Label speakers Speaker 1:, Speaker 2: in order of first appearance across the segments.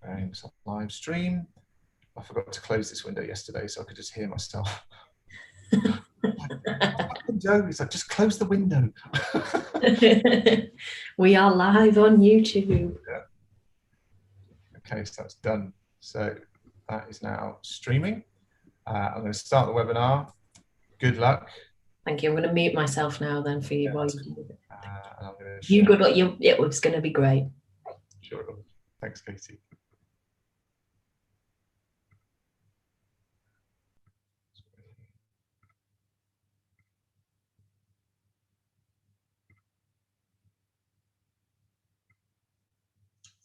Speaker 1: Thanks. Live stream. I forgot to close this window yesterday, so I could just hear myself. Joe, it's like, just close the window.
Speaker 2: We are live on YouTube.
Speaker 1: Yeah. Okay, so that's done. So that is now streaming. I'm going to start the webinar. Good luck.
Speaker 2: Thank you. I'm going to mute myself now then for you while you do it.
Speaker 1: And I'm going to
Speaker 2: you good? It was going to be great.
Speaker 1: Sure. Thanks, Katie.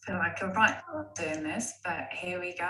Speaker 3: I feel like a right doing this, but here we go.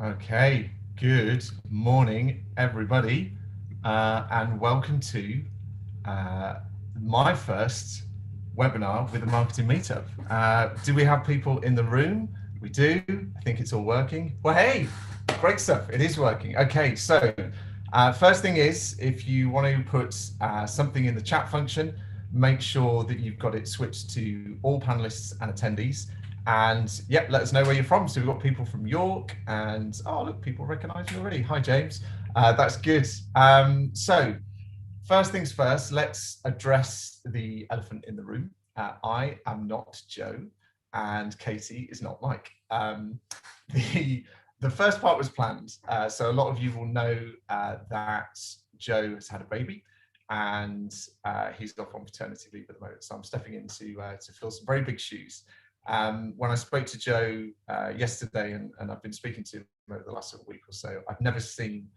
Speaker 1: Okay, good morning, everybody, and welcome to my first webinar with the Marketing Meetup. Do we have people in the room? We do. I think it's all working. Well, hey, great stuff. It is working. Okay, so first thing is, if you want to put something in the chat function, make sure that you've got it switched to all panelists and attendees. And yeah, let us know where you're from. So we've got people from York, and oh look, people recognize me already. Hi James, that's good. So first things first, let's address the elephant in the room. I am not Joe, and Katie is not Mike. The first part was planned, so a lot of you will know that Joe has had a baby, and he's off on paternity leave at the moment. So I'm stepping in to fill some very big shoes. When I spoke to Joe yesterday, and I've been speaking to him over the last week or so, I've never seen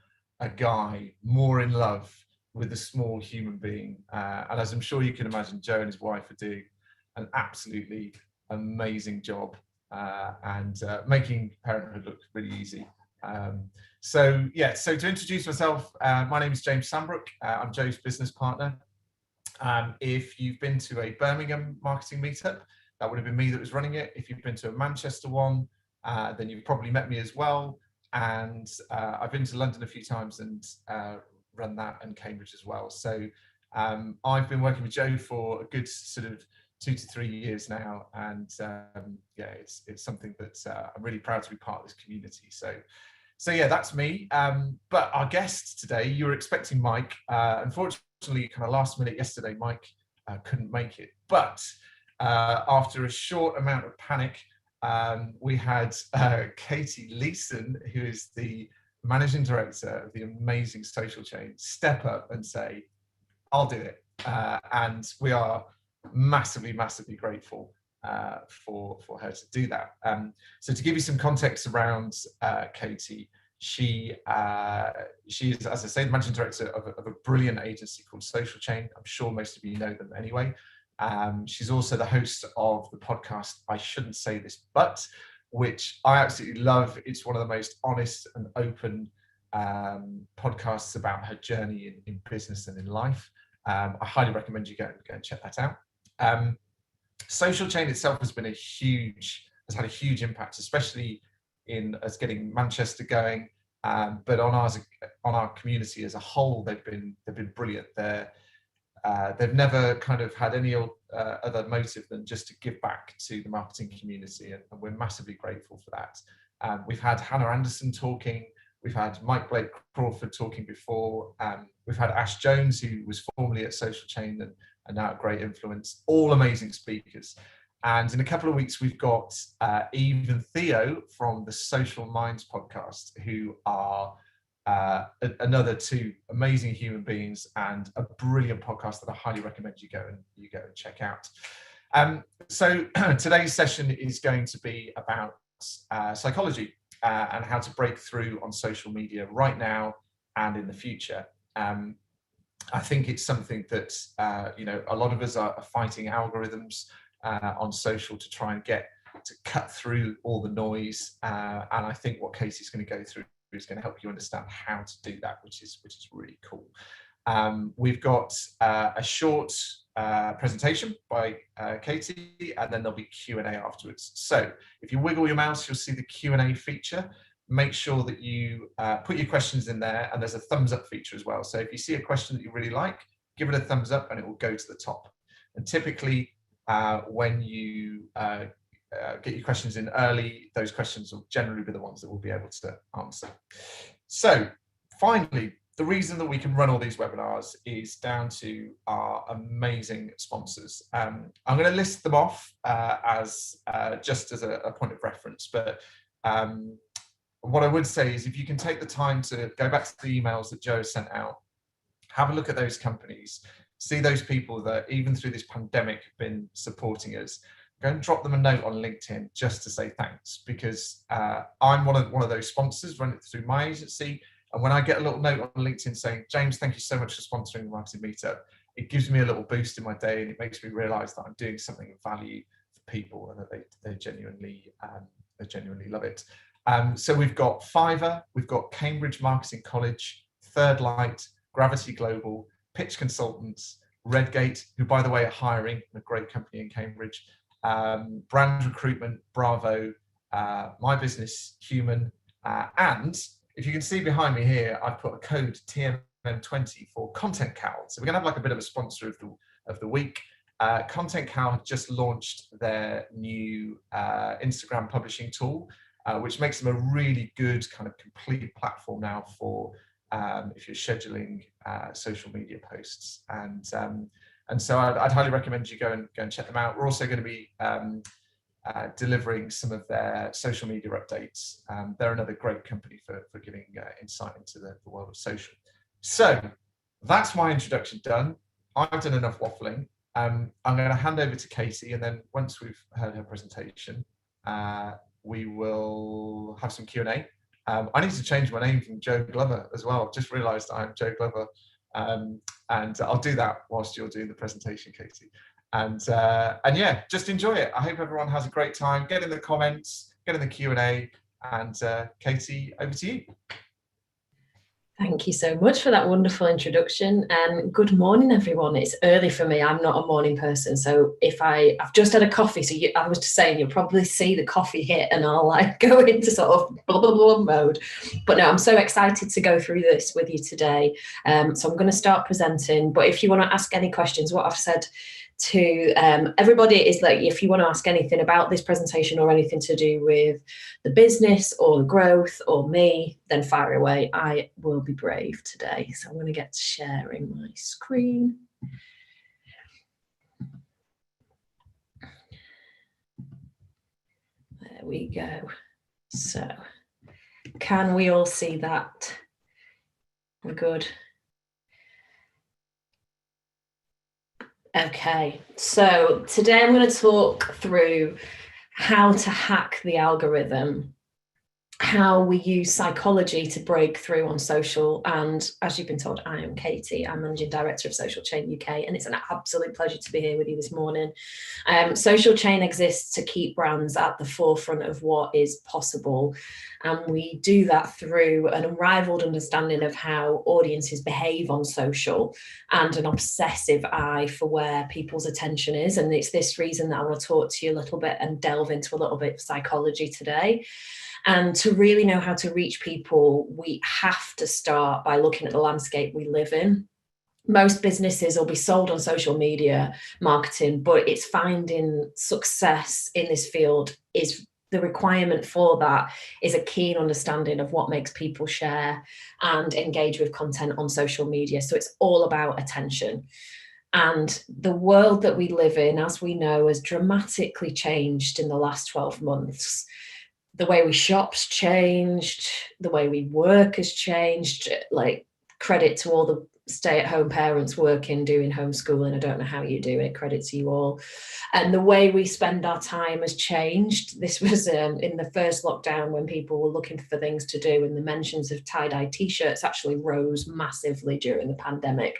Speaker 1: a guy more in love with a small human being. And as I'm sure you can imagine, Joe and his wife are doing an absolutely amazing job and making parenthood look really easy. So to introduce myself, my name is James Sambrook. I'm Joe's business partner. If you've been to a Birmingham marketing meetup, that would have been me that was running it. If you've been to a Manchester one, then you've probably met me as well. And I've been to London a few times and run that, and Cambridge as well. So I've been working with Joe for a good sort of 2 to 3 years now. And yeah, it's something that I'm really proud to be part of this community. So yeah, that's me. But our guest today, you were expecting Mike. Unfortunately, kind of last minute yesterday, Mike couldn't make it. But after a short amount of panic, we had Katy Leeson, who is the managing director of the amazing social chain, step up and say, I'll do it. And we are massively, massively grateful for her to do that. So to give you some context around Katy, she is, as I say, the managing director of a brilliant agency called Social Chain. I'm sure most of you know them anyway. She's also the host of the podcast I Shouldn't Say This But, which I absolutely love. It's one of the most honest and open podcasts about her journey in business and in life. I highly recommend you go and check that out. Social Chain itself has had a huge impact, especially in us getting Manchester going. But on our community as a whole, they've been brilliant. They've never kind of had any other motive than just to give back to the marketing community, and we're massively grateful for that. We've had Hannah Anderson talking, we've had Mike Blake Crawford talking before, we've had Ash Jones, who was formerly at Social Chain and now at Great Influence, all amazing speakers. And in a couple of weeks, we've got Eve and Theo from the Social Minds podcast, who are another two amazing human beings and a brilliant podcast that I highly recommend you go and check out. So today's session is going to be about psychology and how to break through on social media right now and in the future. I think it's something that a lot of us are fighting algorithms on social to try and get to cut through all the noise, and I think what Katy's going to go through is going to help you understand how to do that, which is really cool. We've got a short presentation by Katy, and then there'll be Q&A afterwards. So if you wiggle your mouse, you'll see the Q&A feature. Make sure that you put your questions in there, and there's a thumbs up feature as well. So if you see a question that you really like, give it a thumbs up and it will go to the top. And typically when you get your questions in early, those questions will generally be the ones that we'll be able to answer. So finally, the reason that we can run all these webinars is down to our amazing sponsors. I'm going to list them off as just as a point of reference, but what I would say is if you can take the time to go back to the emails that Joe sent out, have a look at those companies, see those people that even through this pandemic have been supporting us, go and drop them a note on LinkedIn just to say thanks, because I'm one of those sponsors, run it through my agency. And when I get a little note on LinkedIn saying, James, thank you so much for sponsoring the Marketing Meetup, it gives me a little boost in my day, and it makes me realize that I'm doing something of value for people and that they genuinely love it. So we've got Fiverr, we've got Cambridge Marketing College, Third Light, Gravity Global, Pitch Consultants, Redgate, who by the way are hiring, a great company in Cambridge, Brand Recruitment, Bravo, My Business, Human, and if you can see behind me here, I've put a code TMM20 for Content Cow. So we're going to have like a bit of a sponsor of the week. Content Cow have just launched their new Instagram publishing tool, which makes them a really good kind of complete platform now for if you're scheduling social media posts. And so I'd highly recommend you go and check them out. We're also going to be delivering some of their social media updates. They're another great company for giving insight into the world of social. So that's my introduction done. I've done enough waffling. I'm going to hand over to Katy, and then once we've heard her presentation, we will have some Q&A. I need to change my name from Joe Glover as well. I've just realised I'm Joe Glover, and I'll do that whilst you're doing the presentation, Katy. And yeah, just enjoy it. I hope everyone has a great time. Get in the comments, get in the Q&A, and Katy, over to you.
Speaker 2: Thank you so much for that wonderful introduction, and good morning, everyone. It's early for me. I'm not a morning person, so if I've just had a coffee, so I was just saying you'll probably see the coffee hit and I'll like go into sort of blah, blah, blah mode. But no, I'm so excited to go through this with you today. So I'm going to start presenting, but if you want to ask any questions, what I've said to everybody is like, if you want to ask anything about this presentation or anything to do with the business or the growth or me, then fire away. I will be brave today. So I'm going to get to sharing my screen. There we go. So can we all see that? We're good. Okay, so today I'm going to talk through how to hack the algorithm, how we use psychology to break through on social. And as you've been told, I am Katy. I'm Managing Director of Social Chain UK, and it's an absolute pleasure to be here with you this morning. Social Chain exists to keep brands at the forefront of what is possible. And we do that through an unrivaled understanding of how audiences behave on social and an obsessive eye for where people's attention is. And it's this reason that I want to talk to you a little bit and delve into a little bit of psychology today. And to really know how to reach people, we have to start by looking at the landscape we live in. Most businesses will be sold on social media marketing, but it's finding success in this field is the requirement for that is a keen understanding of what makes people share and engage with content on social media. So it's all about attention. And the world that we live in, as we know, has dramatically changed in the last 12 months. The way we shop's changed, the way we work has changed, like credit to all the stay-at-home parents working, doing homeschooling. I don't know how you do it, credit to you all. And the way we spend our time has changed. This was in the first lockdown when people were looking for things to do, and the mentions of tie-dye t-shirts actually rose massively during the pandemic.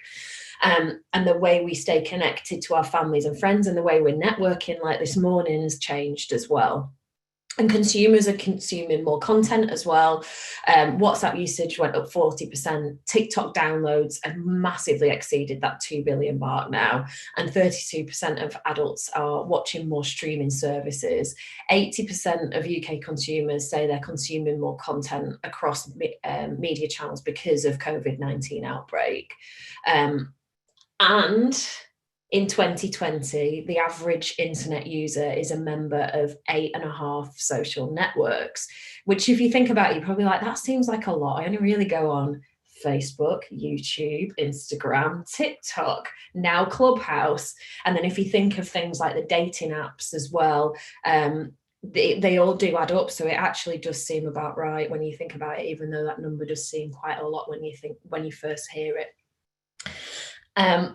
Speaker 2: And the way we stay connected to our families and friends and the way we're networking like this morning has changed as well. And consumers are consuming more content as well. WhatsApp usage went up 40%. TikTok downloads have massively exceeded that 2 billion mark now. And 32% of adults are watching more streaming services. 80% of UK consumers say they're consuming more content across media channels because of COVID-19 outbreak. And in 2020, the average internet user is a member of 8.5 social networks, which if you think about it, you're probably like, that seems like a lot. I only really go on Facebook, YouTube, Instagram, TikTok, now Clubhouse. And then if you think of things like the dating apps as well, they all do add up. So it actually does seem about right when you think about it, even though that number does seem quite a lot when you first hear it.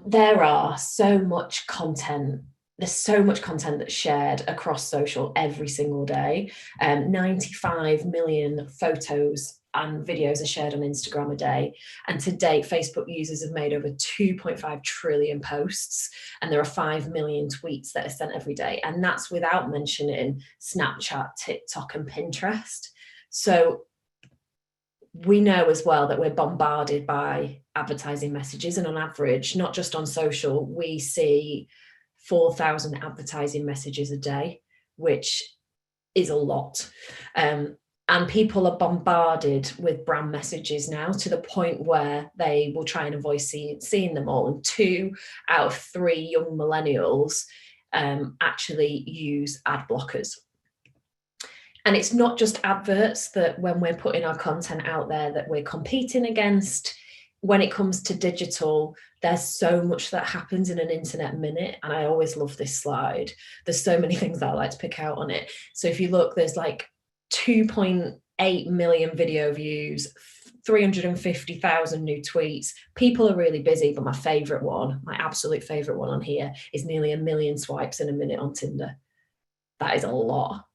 Speaker 2: There are so much content. There's so much content that's shared across social every single day. 95 million photos and videos are shared on Instagram a day. And to date, Facebook users have made over 2.5 trillion posts. And there are 5 million tweets that are sent every day. And that's without mentioning Snapchat, TikTok, and Pinterest. So we know as well that we're bombarded by advertising messages, and on average, not just on social, we see 4,000 advertising messages a day, which is a lot. And people are bombarded with brand messages now to the point where they will try and avoid seeing them all. And 2 out of 3 young millennials actually use ad blockers. And it's not just adverts that when we're putting our content out there that we're competing against. When it comes to digital, there's so much that happens in an internet minute. And I always love this slide. There's so many things that I like to pick out on it. So if you look, there's like 2.8 million video views, 350,000 new tweets. People are really busy, but my favorite one, my absolute favorite one on here is nearly 1 million swipes in a minute on Tinder. That is a lot.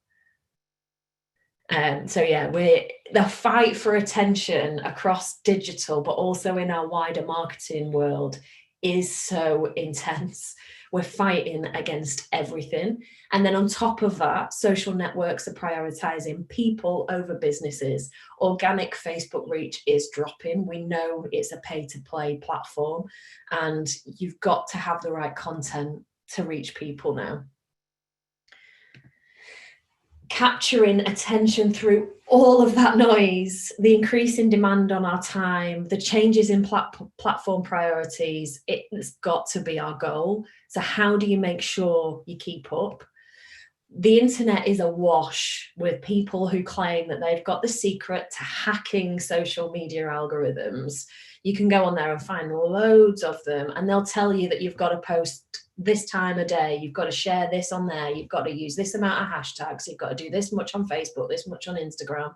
Speaker 2: So yeah, the fight for attention across digital, but also in our wider marketing world is so intense. We're fighting against everything. And then on top of that, social networks are prioritizing people over businesses. Organic Facebook reach is dropping. We know it's a pay-to-play platform, and you've got to have the right content to reach people now. Capturing attention through all of that noise, the increase in demand on our time, the changes in platform priorities, it's got to be our goal. So how do you make sure you keep up? The internet is awash with people who claim that they've got the secret to hacking social media algorithms. You can go on there and find loads of them, and they'll tell you that you've got to post this time a day, you've got to share this on there, you've got to use this amount of hashtags, you've got to do this much on Facebook, this much on Instagram.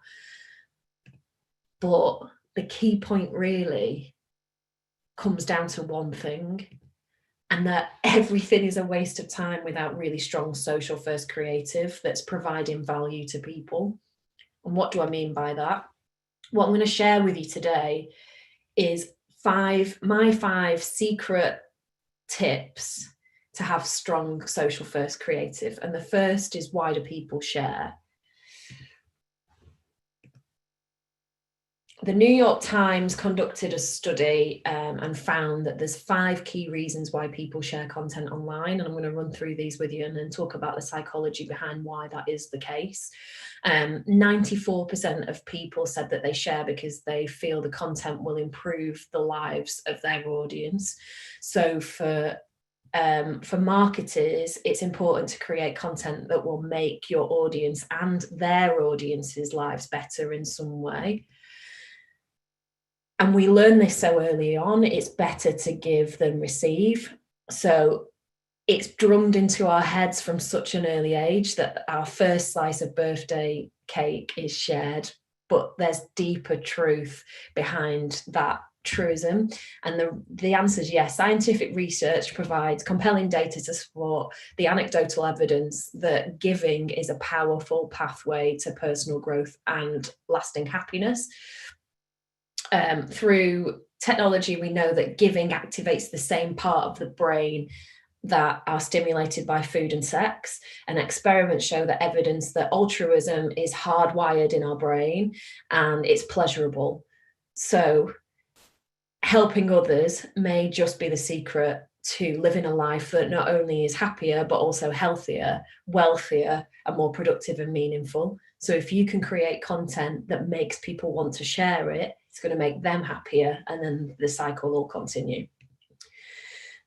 Speaker 2: But the key point really comes down to one thing, and that everything is a waste of time without really strong social first creative that's providing value to people. And what do I mean by that? What I'm going to share with you today is my 5 secret tips to have strong social first creative. And the first is, why do people share? the New York Times conducted a study and found that there's 5 key reasons why people share content online. And I'm going to run through these with you and then talk about the psychology behind why that is the case. 94% of people said that they share because they feel the content will improve the lives of their audience. So for marketers, it's important to create content that will make your audience and their audience's lives better in some way. And we learn this so early on, it's better to give than receive. So it's drummed into our heads from such an early age that our first slice of birthday cake is shared, but there's deeper truth behind that truism. And the answer is yes. Scientific research provides compelling data to support the anecdotal evidence that giving is a powerful pathway to personal growth and lasting happiness. Through technology, we know that giving activates the same part of the brain that are stimulated by food and sex. And experiments show that evidence that altruism is hardwired in our brain and it's pleasurable. So helping others may just be the secret to living a life that not only is happier, but also healthier, wealthier, and more productive and meaningful. So if you can create content that makes people want to share it, it's going to make them happier, and then the cycle will continue.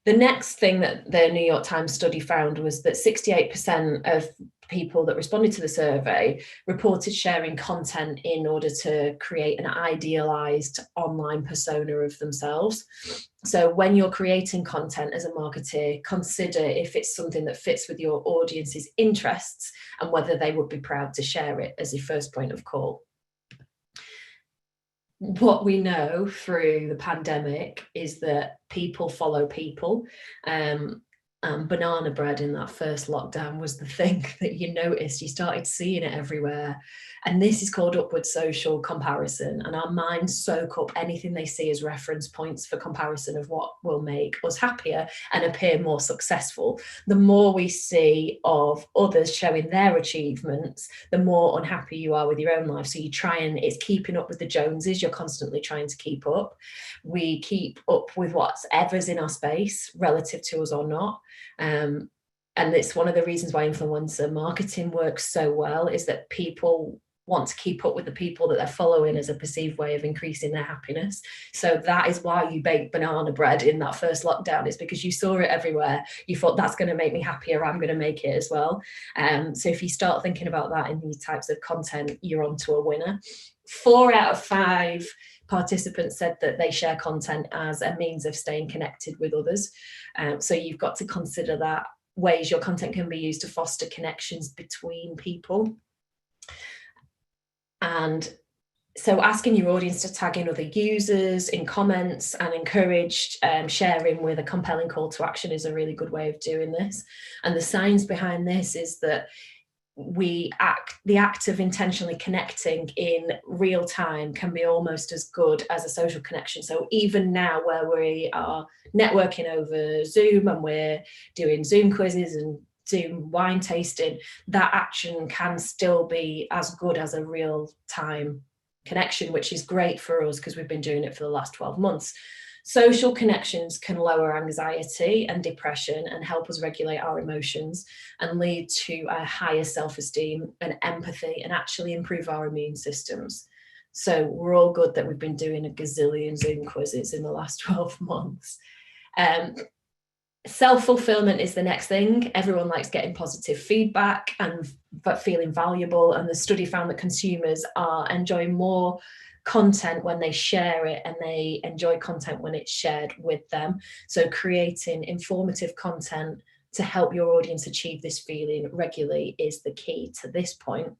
Speaker 2: The next thing that the New York Times study found was that 68% of people that responded to the survey reported sharing content in order to create an idealized online persona of themselves. So when you're creating content as a marketer, consider if it's something that fits with your audience's interests and whether they would be proud to share it as your first point of call. What we know through the pandemic is that people follow people. Banana bread in that first lockdown was the thing that you noticed. You started seeing it everywhere. And this is called upward social comparison. And our minds soak up anything they see as reference points for comparison of what will make us happier and appear more successful. The more we see of others showing their achievements, the more unhappy you are with your own life. So you try and it's keeping up with the Joneses. You're constantly trying to keep up. We keep up with whatever's in our space, relative to us or not. And it's one of the reasons why influencer marketing works so well, is that people want to keep up with the people that they're following as a perceived way of increasing their happiness. So that is why you baked banana bread in that first lockdown, is because you saw it everywhere. You thought that's going to make me happier, I'm going to make it as well. So if you start thinking about that in these types of content, you're onto a winner. 4 out of 5 participants said that they share content as a means of staying connected with others. So you've got to consider that ways your content can be used to foster connections between people. And so asking your audience to tag in other users in comments and encourage sharing with a compelling call to action is a really good way of doing this. And the science behind this is that the act of intentionally connecting in real time can be almost as good as a social connection. So even now, where we are networking over Zoom and we're doing Zoom quizzes and Zoom wine tasting, that action can still be as good as a real time connection, which is great for us because we've been doing it for the last 12 months. Social connections can lower anxiety and depression and help us regulate our emotions and lead to a higher self-esteem and empathy and actually improve our immune systems. So we're all good that we've been doing a gazillion Zoom quizzes in the last 12 months. Self-fulfillment is the next thing. Everyone likes getting positive feedback but feeling valuable. And the study found that consumers are enjoying more content when they share it, and they enjoy content when it's shared with them. So creating informative content to help your audience achieve this feeling regularly is the key to this point.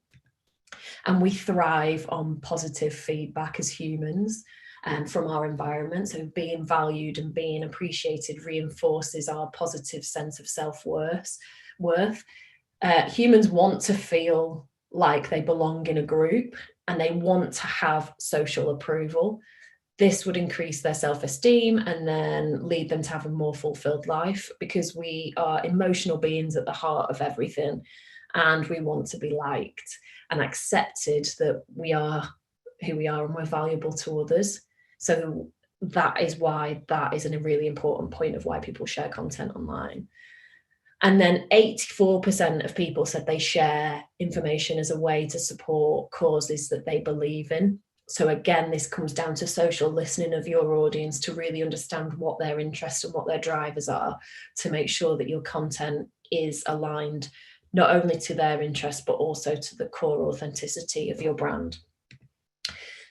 Speaker 2: And we thrive on positive feedback as humans from our environment. So being valued and being appreciated reinforces our positive sense of self-worth. Humans want to feel like they belong in a group, and they want to have social approval. This would increase their self-esteem and then lead them to have a more fulfilled life, because we are emotional beings at the heart of everything, and we want to be liked and accepted that we are who we are and we're valuable to others. So that is why that is a really important point of why people share content online. And then 84% of people said they share information as a way to support causes that they believe in. So again, this comes down to social listening of your audience to really understand what their interests and what their drivers are, to make sure that your content is aligned not only to their interests, but also to the core authenticity of your brand.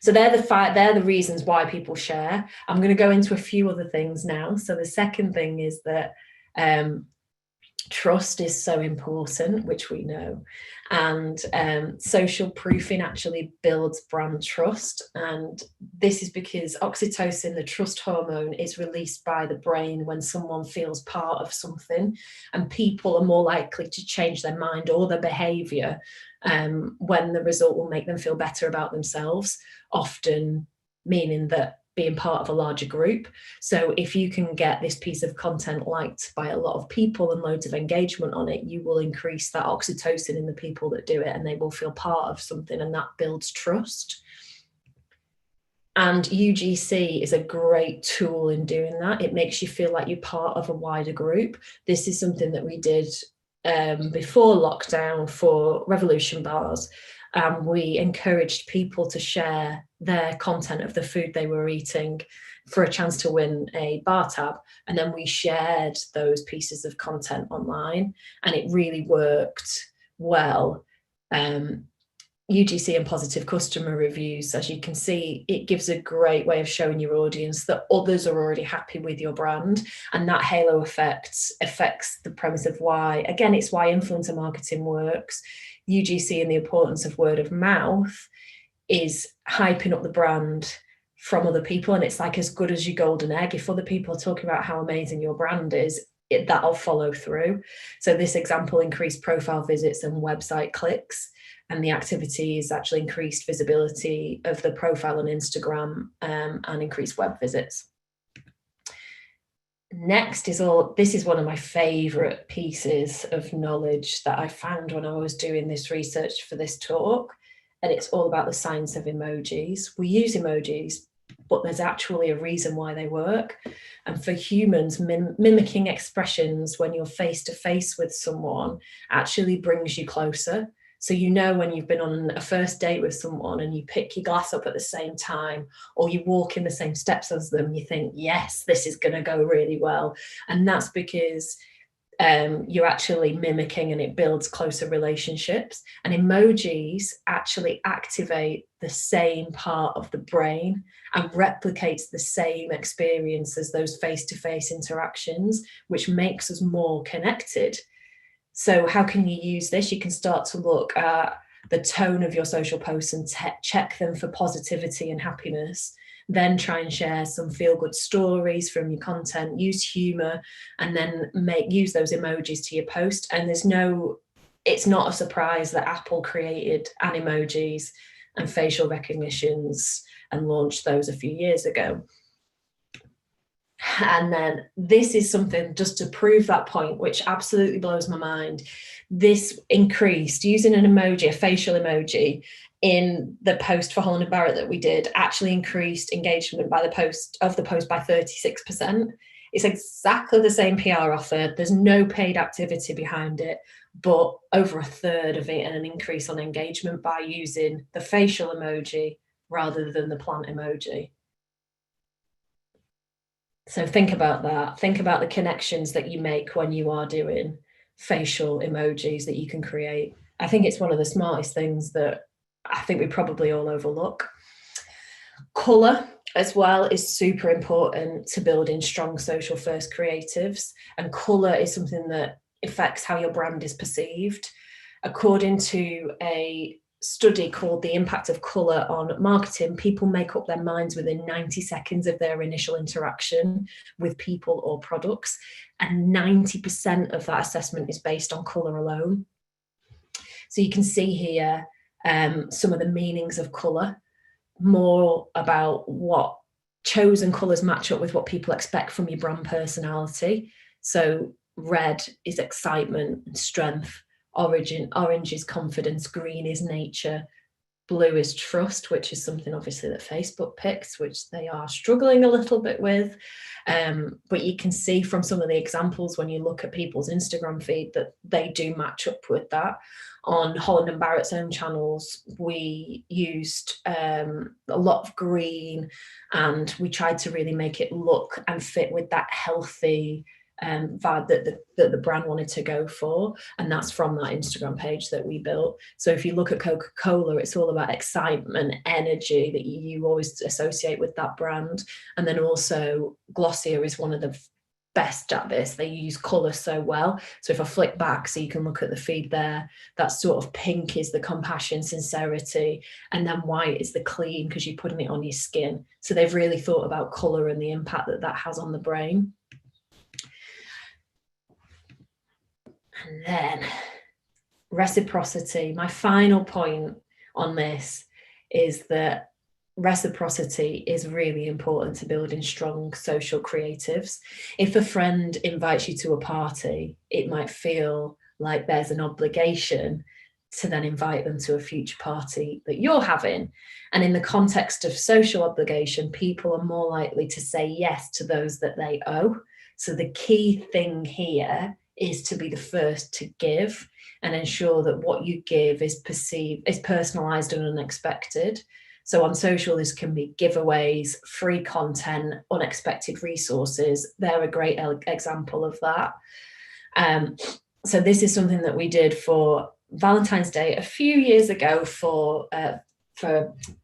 Speaker 2: So they're the reasons why people share. I'm going to go into a few other things now. So the second thing is that trust is so important, which we know, and social proofing actually builds brand trust. And this is because oxytocin, the trust hormone, is released by the brain when someone feels part of something, and people are more likely to change their mind or their behavior when the result will make them feel better about themselves, often meaning that being part of a larger group. So if you can get this piece of content liked by a lot of people and loads of engagement on it, you will increase that oxytocin in the people that do it, and they will feel part of something, and that builds trust. And UGC is a great tool in doing that. It makes you feel like you're part of a wider group. This is something that we did before lockdown for Revolution Bars. We encouraged people to share their content of the food they were eating for a chance to win a bar tab. And then we shared those pieces of content online, and it really worked well. UGC and positive customer reviews, as you can see, it gives a great way of showing your audience that others are already happy with your brand, and that halo effect affects the premise of why, again, it's why influencer marketing works. UGC and the importance of word of mouth is hyping up the brand from other people, and it's like as good as your golden egg. If other people are talking about how amazing your brand is, that'll follow through. So this example increased profile visits and website clicks, and the activity is actually increased visibility of the profile on Instagram and increased web visits. Next is this is one of my favorite pieces of knowledge that I found when I was doing this research for this talk, and it's all about the science of emojis. We use emojis, but there's actually a reason why they work. And for humans, mimicking expressions when you're face to face with someone actually brings you closer. So you know when you've been on a first date with someone and you pick your glass up at the same time, or you walk in the same steps as them, you think, yes, this is going to go really well. And that's because you're actually mimicking, and it builds closer relationships. And emojis actually activate the same part of the brain and replicates the same experience as those face-to-face interactions, which makes us more connected. So how can you use this? You can start to look at the tone of your social posts and check them for positivity and happiness. Then try and share some feel-good stories from your content, use humor, and then use those emojis to your post. And it's not a surprise that Apple created Animojis and facial recognitions and launched those a few years ago. And then this is something just to prove that point, which absolutely blows my mind. This increased using an emoji, a facial emoji, in the post for Holland & Barrett that we did, actually increased engagement by the post by 36%. It's exactly the same PR offer. There's no paid activity behind it, but over a third of it and an increase on engagement by using the facial emoji rather than the plant emoji. So think about that. Think about the connections that you make when you are doing facial emojis that you can create. I think it's one of the smartest things that I think we probably all overlook. Colour as well is super important to building strong social first creatives. And colour is something that affects how your brand is perceived. According to a study called The Impact of Colour on Marketing, people make up their minds within 90 seconds of their initial interaction with people or products, and 90% of that assessment is based on colour alone. So you can see here some of the meanings of colour, more about what chosen colours match up with what people expect from your brand personality. So red is excitement and strength, orange is confidence, green is nature, Blue is trust, which is something obviously that Facebook picks, which they are struggling a little bit with. But you can see from some of the examples when you look at people's Instagram feed that they do match up with that. On Holland and Barrett's own channels, we used a lot of green, and we tried to really make it look and fit with that healthy vibe that the brand wanted to go for. And that's from that Instagram page that we built. So if you look at Coca-Cola, it's all about excitement, energy that you always associate with that brand. And then also Glossier is one of the best at this. They use colour so well. So if I flick back so you can look at the feed there, that sort of pink is the compassion, sincerity, and then white is the clean because you're putting it on your skin. So they've really thought about colour and the impact that that has on the brain. And then reciprocity. My final point on this is that reciprocity is really important to building strong social creatives. If a friend invites you to a party, it might feel like there's an obligation to then invite them to a future party that you're having. And in the context of social obligation, people are more likely to say yes to those that they owe. So the key thing here is to be the first to give and ensure that what you give is personalized and unexpected. So on social, this can be giveaways, free content, unexpected resources. They're a great example of that. So this is something that we did for Valentine's Day a few years ago for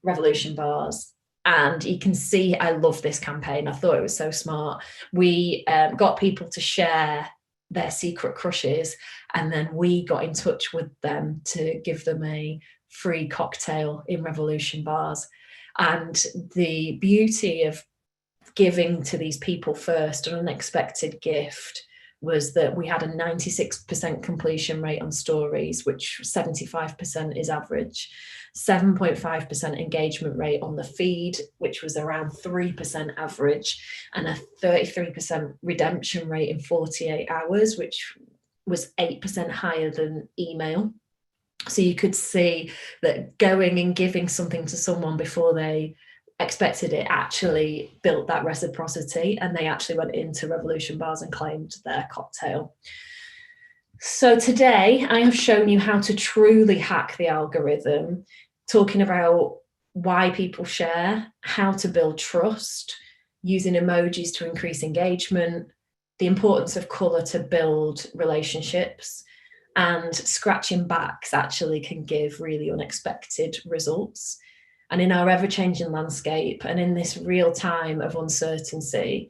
Speaker 2: Revolution Bars. And you can see I love this campaign. I thought it was so smart. We got people to share their secret crushes, and then we got in touch with them to give them a free cocktail in Revolution Bars. And the beauty of giving to these people first, an unexpected gift, was that we had a 96% completion rate on stories, which 75% is average, 7.5% engagement rate on the feed, which was around 3% average, and a 33% redemption rate in 48 hours, which was 8% higher than email. So you could see that going and giving something to someone before they expected it actually built that reciprocity, and they actually went into Revolution Bars and claimed their cocktail. So today I have shown you how to truly hack the algorithm, talking about why people share, how to build trust, using emojis to increase engagement, the importance of colour to build relationships, and scratching backs actually can give really unexpected results. And in our ever-changing landscape and in this real time of uncertainty,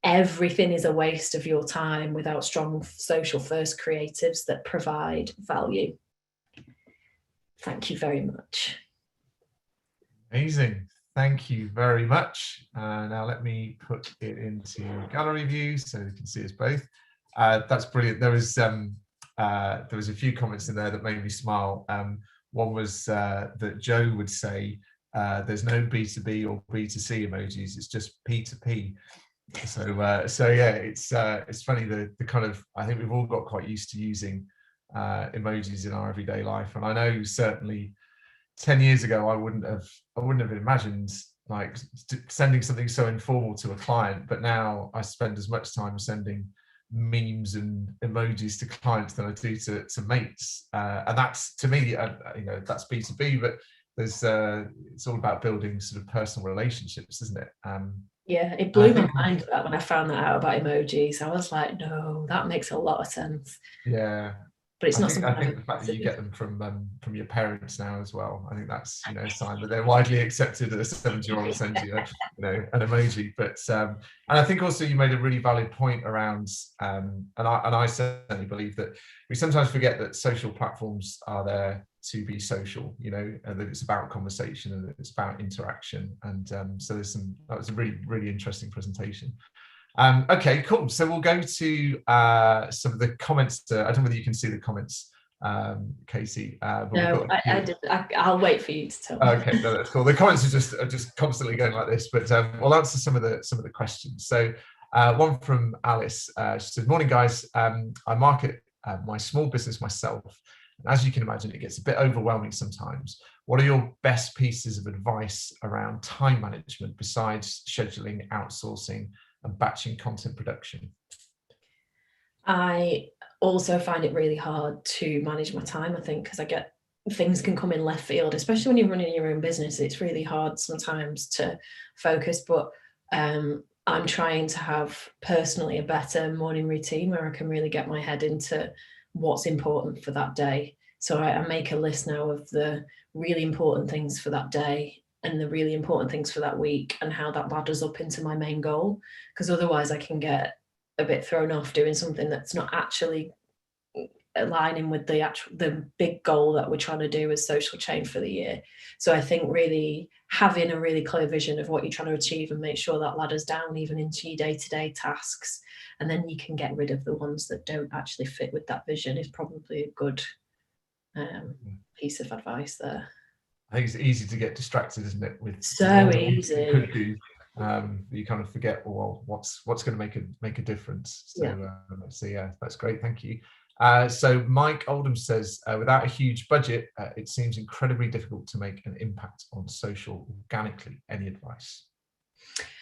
Speaker 2: everything is a waste of your time without strong social first creatives that provide value. Thank you very much.
Speaker 1: Amazing. Thank you very much. Now let me put it into gallery view so you can see us both. That's brilliant. There was a few comments in there that made me smile. One was that Joe would say, there's no B2B or B2C emojis, it's just P2P. So yeah, it's funny the kind of, I think we've all got quite used to using emojis in our everyday life. And I know certainly 10 years ago, I wouldn't have imagined like sending something so informal to a client, but now I spend as much time sending memes and emojis to clients than I do to mates. And that's, to me, that's B2B, but there's it's all about building sort of personal relationships, isn't it?
Speaker 2: Yeah, it blew my mind that when I found that out about emojis. I was like, no, that makes a lot of sense.
Speaker 1: Yeah.
Speaker 2: But it's not something
Speaker 1: I think the fact that you get them from your parents now as well, I think that's a sign that they're widely accepted that a 70-year-old sends you an emoji. But and I think also you made a really valid point around and I certainly believe that we sometimes forget that social platforms are there to be social, and that it's about conversation and it's about interaction. And so that was a really, really interesting presentation. Okay, cool. So we'll go to some of the comments. I don't know whether you can see the comments, Katy.
Speaker 2: No, I did. I'll wait for you to tell me.
Speaker 1: Okay, no, that's cool. The comments are just constantly going like this, but we'll answer some of the questions. So one from Alice. She says, "Morning, guys. I market my small business myself As you can imagine, it gets a bit overwhelming sometimes. What are your best pieces of advice around time management besides scheduling, outsourcing, and batching content production?
Speaker 2: I also find it really hard to manage my time, I think, because things can come in left field, especially when you're running your own business. It's really hard sometimes to focus, but I'm trying to have personally a better morning routine where I can really get my head into what's important for that day. So I make a list now of the really important things for that day and the really important things for that week and how that ladders up into my main goal, because otherwise I can get a bit thrown off doing something that's not actually aligning with the big goal that we're trying to do as social change for the year. So I think really having a really clear vision of what you're trying to achieve and make sure that ladders down even into your day-to-day tasks, and then you can get rid of the ones that don't actually fit with that vision, is probably a good piece of advice there.
Speaker 1: I think it's easy to get distracted, isn't it? With
Speaker 2: so easy.
Speaker 1: You could do, you kind of forget, well, what's going to make a difference. So yeah, that's great. Thank you. So Mike Oldham says, without a huge budget, it seems incredibly difficult to make an impact on social organically. Any advice?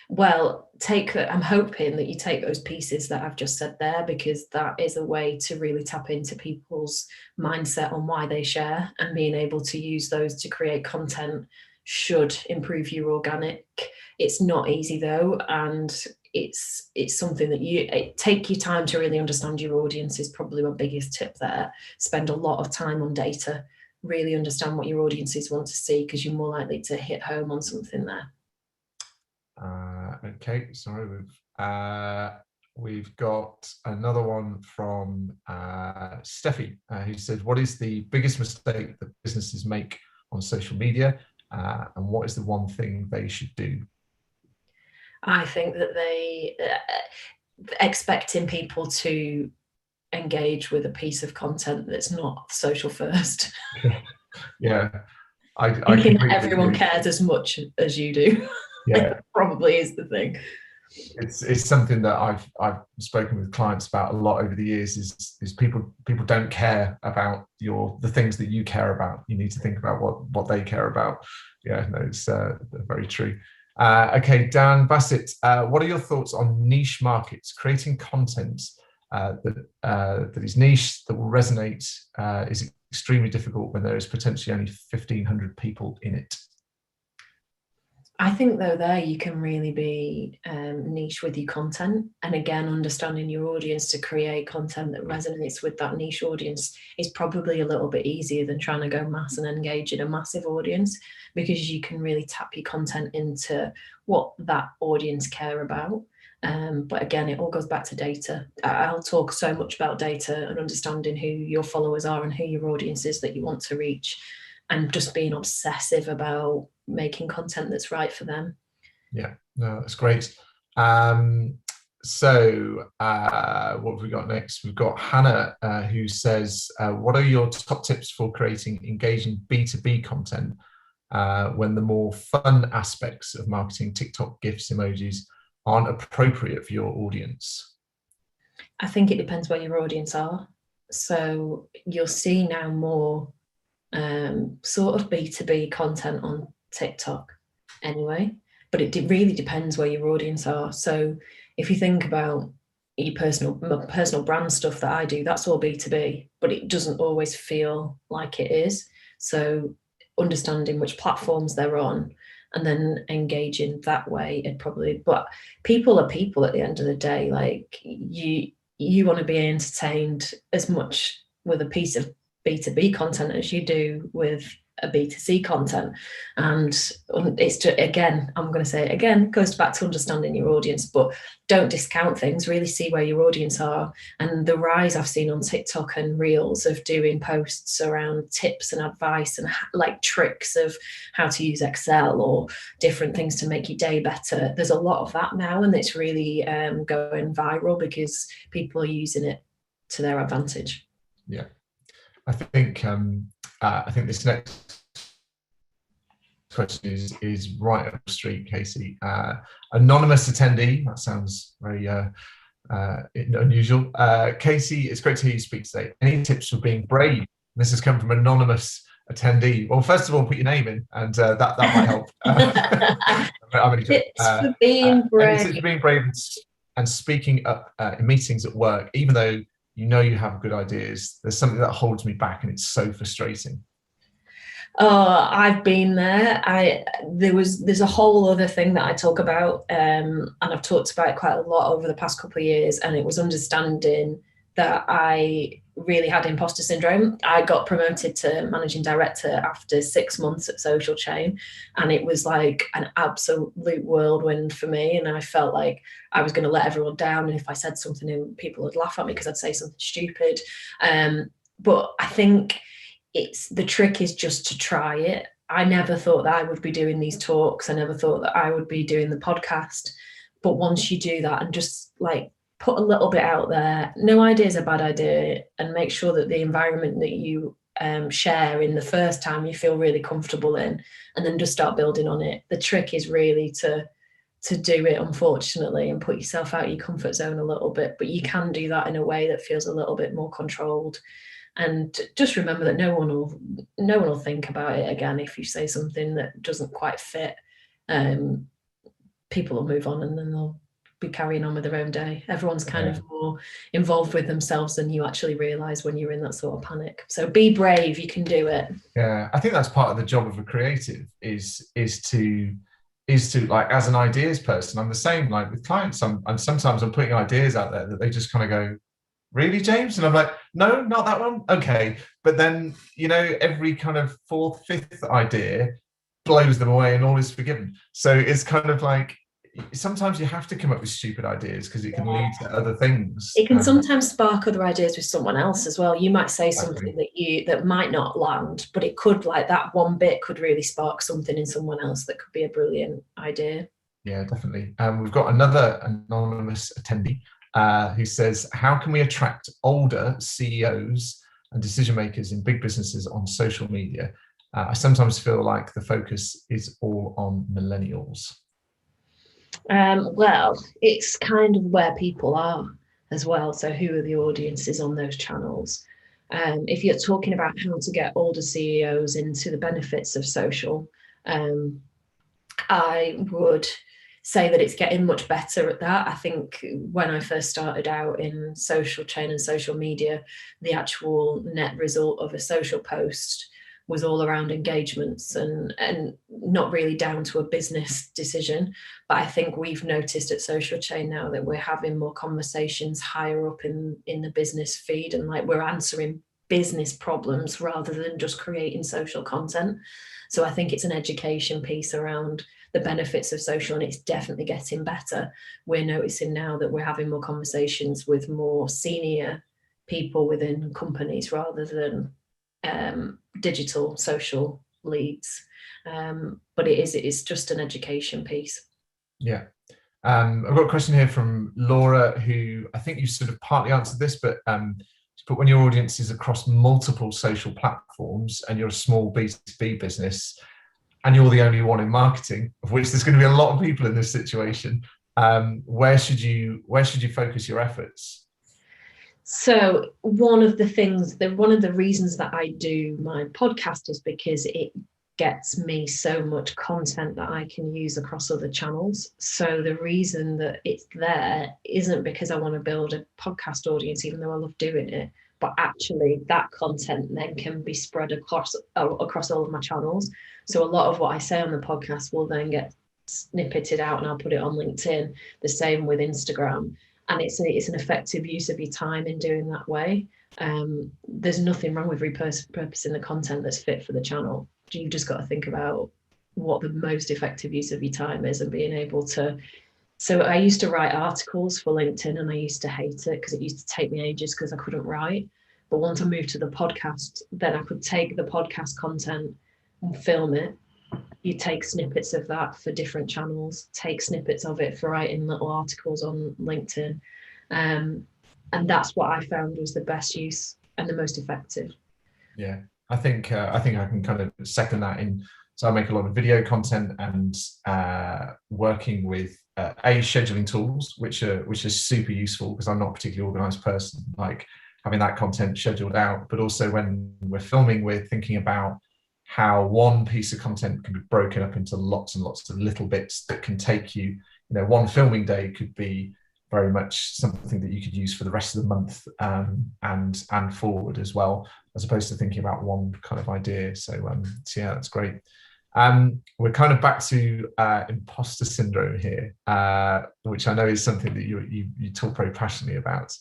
Speaker 2: Well, I'm hoping that you take those pieces that I've just said there, because that is a way to really tap into people's mindset on why they share, and being able to use those to create content should improve your organic. It's not easy though, and it's something that take your time to really understand your audience is probably my biggest tip there. Spend a lot of time on data, really understand what your audiences want to see, because you're more likely to hit home on something there.
Speaker 1: Okay, sorry, we've got another one from Steffi, who says, what is the biggest mistake that businesses make on social media, and what is the one thing they should do?
Speaker 2: I think that they expecting people to engage with a piece of content that's not social first.
Speaker 1: Yeah, I
Speaker 2: thinking everyone cares as much as you do.
Speaker 1: Yeah,
Speaker 2: probably is the thing.
Speaker 1: It's something that I've spoken with clients about a lot over the years. Is people don't care about the things that you care about. You need to think about what they care about. Yeah, no, it's very true. Okay, Dan Bassett, what are your thoughts on niche markets? Creating content that is niche, that will resonate, is extremely difficult when there is potentially only 1,500 people in it.
Speaker 2: I think though there you can really be niche with your content, and again understanding your audience to create content that resonates with that niche audience is probably a little bit easier than trying to go mass and engage in a massive audience, because you can really tap your content into what that audience care about. But again, it all goes back to data. I'll talk so much about data and understanding who your followers are and who your audience is that you want to reach, and just being obsessive about making content that's right for them. Yeah,
Speaker 1: no, that's great. So what have we got next? We've got Hannah, who says, what are your top tips for creating engaging B2B content when the more fun aspects of marketing, TikTok, GIFs, emojis, aren't appropriate for your audience?
Speaker 2: I think it depends where your audience are. So you'll see now more sort of B2B content on TikTok anyway, but it really depends where your audience are. So if you think about your personal brand stuff that I do, that's all B2B, but it doesn't always feel like it is. So understanding which platforms they're on and then engaging that way, but people are people at the end of the day. Like you want to be entertained as much with a piece of B2B content as you do with a B2C content. And it's just, again, I'm going to say it again, goes back to understanding your audience, but don't discount things, really see where your audience are. And the rise I've seen on TikTok and Reels of doing posts around tips and advice and like tricks of how to use Excel or different things to make your day better. There's a lot of that now, and it's really going viral because people are using it to their advantage.
Speaker 1: Yeah. I think this next question is right up the street, Casey. Anonymous attendee, that sounds very unusual. Casey, it's great to hear you speak today. Any tips for being brave This has come from an anonymous attendee. Well, first of all, put your name in, and that might help. I'm only joking.
Speaker 2: It's for being brave.
Speaker 1: It's for being brave and speaking up in meetings at work, even though you know you have good ideas. There's something that holds me back, and it's so frustrating.
Speaker 2: Oh, I've been there. There's a whole other thing that I talk about, and I've talked about it quite a lot over the past couple of years, and it was understanding that I really had imposter syndrome. I got promoted to managing director after 6 months at Social Chain, and it was like an absolute whirlwind for me, and I felt like I was going to let everyone down, and if I said something, people would laugh at me because I'd say something stupid. But I think the trick is just to try it. I never thought that I would be doing these talks. I never thought that I would be doing the podcast. But once you do that and just like put a little bit out there, no idea is a bad idea, and make sure that the environment that you share in the first time you feel really comfortable in, and then just start building on it. The trick is really to do it, unfortunately, and put yourself out of your comfort zone a little bit, but you can do that in a way that feels a little bit more controlled. And just remember that no one will think about it again if you say something that doesn't quite fit. People will move on, and then they'll be carrying on with their own day. Everyone's kind of more involved with themselves than you actually realize when you're in that sort of panic. So be brave, you can do it.
Speaker 1: Yeah, I think that's part of the job of a creative is to like, as an ideas person, I'm the same, like with clients, and sometimes I'm putting ideas out there that they just kind of go, really, James? And I'm like, no, not that one. Okay. But then, every kind of fourth, fifth idea blows them away and all is forgiven. So it's kind of like, sometimes you have to come up with stupid ideas because it can lead to other things.
Speaker 2: It can sometimes spark other ideas with someone else as well. You might say something that might not land, but it could, like, that one bit could really spark something in someone else that could be a brilliant idea.
Speaker 1: Yeah, definitely. We've got another anonymous attendee who says, how can we attract older CEOs and decision makers in big businesses on social media? I sometimes feel like the focus is all on millennials.
Speaker 2: Well, it's kind of where people are as well. So who are the audiences on those channels? If you're talking about how to get older CEOs into the benefits of social, I would say that it's getting much better at that. I think when I first started out in Social Chain and social media, the actual net result of a social post was all around engagements and not really down to a business decision. But I think we've noticed at Social Chain now that we're having more conversations higher up in the business feed, and like we're answering business problems rather than just creating social content. So I think it's an education piece around the benefits of social, and it's definitely getting better. We're noticing now that we're having more conversations with more senior people within companies rather than digital social leads. But it's just an education piece.
Speaker 1: Yeah. I've got a question here from Laura, who I think you sort of partly answered this, but when your audience is across multiple social platforms and you're a small B2B business and you're the only one in marketing, of which there's going to be a lot of people in this situation, where should you focus your efforts?
Speaker 2: So one of the reasons that I do my podcast is because it gets me so much content that I can use across other channels. So the reason that it's there isn't because I want to build a podcast audience, even though I love doing it, but actually that content then can be spread across all of my channels. So a lot of what I say on the podcast will then get snippeted out and I'll put it on LinkedIn, the same with Instagram. And it's an effective use of your time in doing that way. There's nothing wrong with repurposing the content that's fit for the channel. You've just got to think about what the most effective use of your time is and being able to. So I used to write articles for LinkedIn and I used to hate it because it used to take me ages because I couldn't write. But once I moved to the podcast, then I could take the podcast content and film it. You take snippets of that for different channels, take snippets of it for writing little articles on LinkedIn. And that's what I found was the best use and the most effective.
Speaker 1: Yeah, I think I can kind of second that in. So I make a lot of video content and working with scheduling tools, which are super useful because I'm not a particularly organized person. Like having that content scheduled out, but also when we're filming, we're thinking about how one piece of content can be broken up into lots and lots of little bits that can take you, one filming day could be very much something that you could use for the rest of the month, and forward as well, as opposed to thinking about one kind of idea. So yeah, that's great. We're kind of back to imposter syndrome here, which I know is something that you talk very passionately about.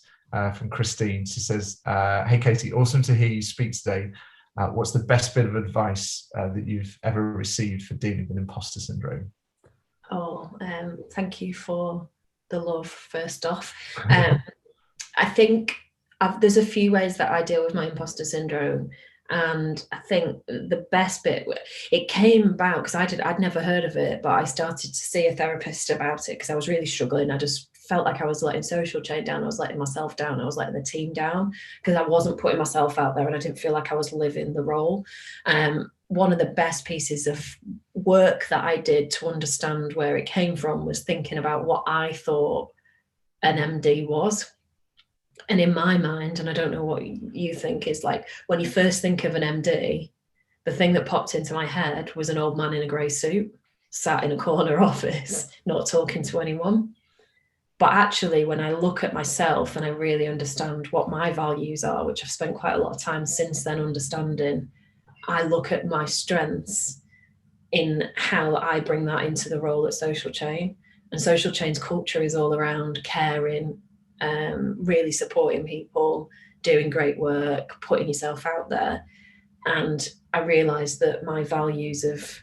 Speaker 1: From Christine, she says, "Hey Katy, awesome to hear you speak today. What's the best bit of advice that you've ever received for dealing with imposter syndrome?"
Speaker 2: Oh, thank you for the love, first off. I think there's a few ways that I deal with my imposter syndrome. And I think the best bit, it came about because I'd never heard of it, but I started to see a therapist about it because I was really struggling. I just felt like I was letting Social Chain down. I was letting myself down. I was letting the team down because I wasn't putting myself out there and I didn't feel like I was living the role. One of the best pieces of work that I did to understand where it came from was thinking about what I thought an MD was. And in my mind, and I don't know what you think, is like when you first think of an MD, the thing that popped into my head was an old man in a grey suit, sat in a corner office, not talking to anyone. But actually, when I look at myself and I really understand what my values are, which I've spent quite a lot of time since then understanding, I look at my strengths in how I bring that into the role at Social Chain. And Social Chain's culture is all around caring, really supporting people, doing great work, putting yourself out there. And I realised that my values of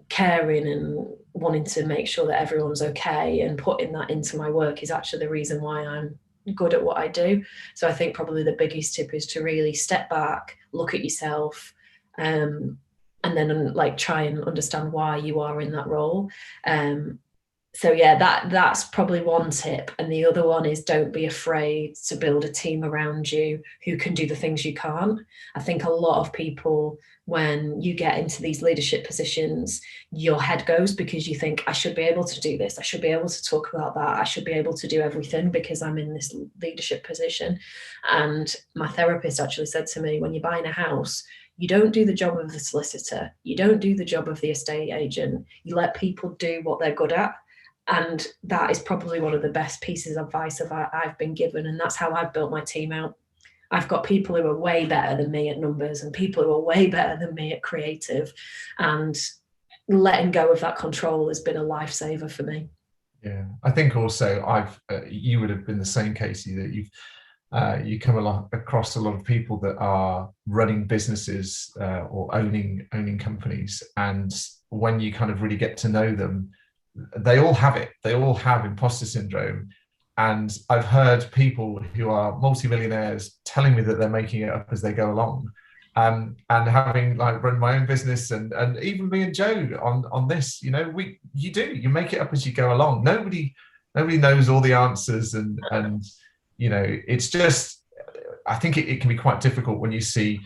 Speaker 2: caring and wanting to make sure that everyone's okay and putting that into my work is actually the reason why I'm good at what I do. So I think probably the biggest tip is to really step back, look at yourself, and then like try and understand why you are in that role. So yeah, that's probably one tip. And the other one is don't be afraid to build a team around you who can do the things you can't. I think a lot of people, when you get into these leadership positions, your head goes because you think, I should be able to do this. I should be able to talk about that. I should be able to do everything because I'm in this leadership position. And my therapist actually said to me, when you're buying a house, you don't do the job of the solicitor. You don't do the job of the estate agent. You let people do what they're good at. And that is probably one of the best pieces of advice I've been given. And that's how I've built my team out. I've got people who are way better than me at numbers and people who are way better than me at creative. And letting go of that control has been a lifesaver for me.
Speaker 1: Yeah, I think also you would have been the same, Katy, that you come across a lot of people that are running businesses or owning companies. And when you kind of really get to know them, they all have it. They all have imposter syndrome. And I've heard people who are multimillionaires telling me that they're making it up as they go along. And having like run my own business and even me and Joe on this, you make it up as you go along. Nobody knows all the answers and it's just, I think it can be quite difficult when you see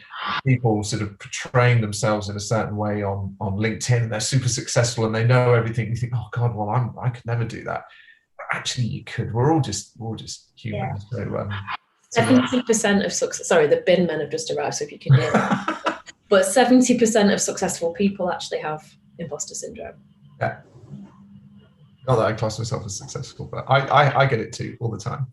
Speaker 1: people sort of portraying themselves in a certain way on LinkedIn and they're super successful and they know everything. You think, oh God, well, I could never do that. But actually you could. We're all just human. Yeah.
Speaker 2: So 70% of success, sorry, the bin men have just arrived, so if you can hear them. But 70% of successful people actually have imposter syndrome.
Speaker 1: Yeah. Not that I class myself as successful, but I get it too all the time.